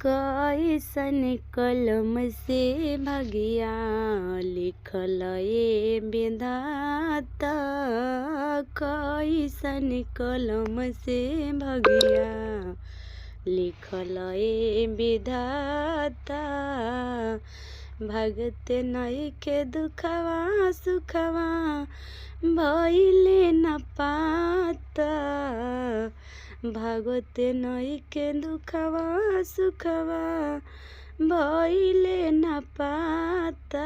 कैसन कलम से भगिया लिखल ए विधाता। कैसन कलम से भगिया लिखल ए विधाता। भगत नइखे दुखवा सुखवा भइले न पाता। भगत नइखे दुखवा सुखवा भइले न पाता।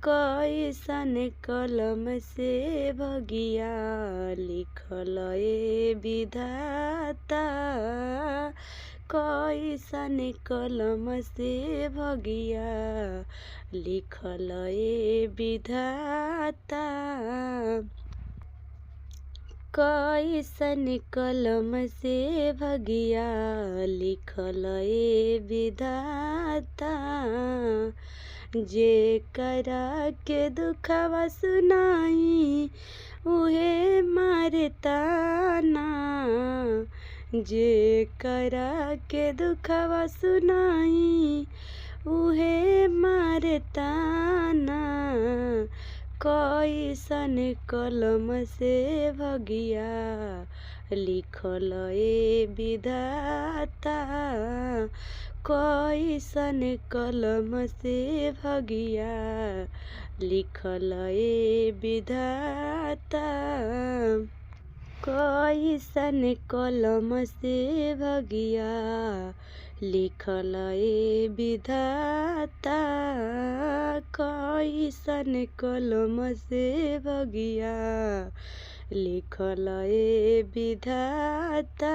कैसन कलम से भगिया लिखल ए विधाता। कैसन कलम से भगिया लिखल ए विधाता। कैसन कलम से भगिया लिखल ए विधाता। जेकरा के दुखवा सुनाई उहे मारे ताना। जेकरा के दुखवा सुनाई उहे मारे ताना। कैसन कलम से भगिया लिखल ए विधाता। कैसन कलम से भगिया लिखल ए विधाता। कैसन कलम से भगिया लिखल ए विधाता। कैसन कलम से भगिया लिखल ए विधाता।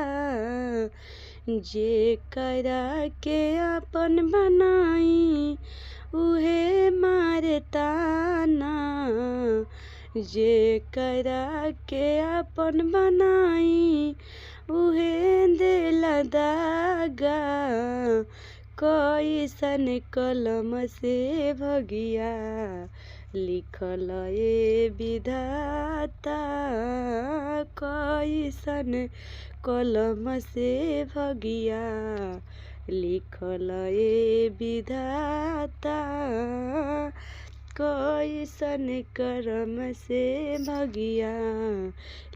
जेकरा के अपन बनाई उहे मारे ताना। जेकरा के अपन बनाई उहे देला दागा। कैसन कलम से भगिया लिखल ए विधाता। कैसन कलम से भगिया लिखल ए विधाता। कैसन करम से भगिया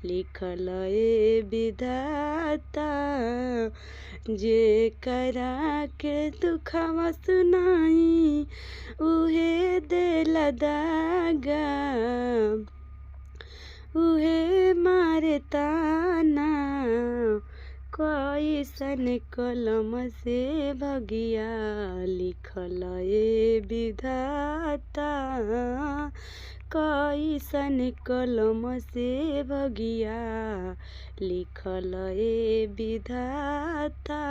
लिखल ए विधाता। जेकरा के दुखवा सुनाई उहे देला दागा। उहे मारे ताना। कैसन कलम से भगिया लिखल ए विधाता। कैसन कलम से भगिया लिखल ए विधाता।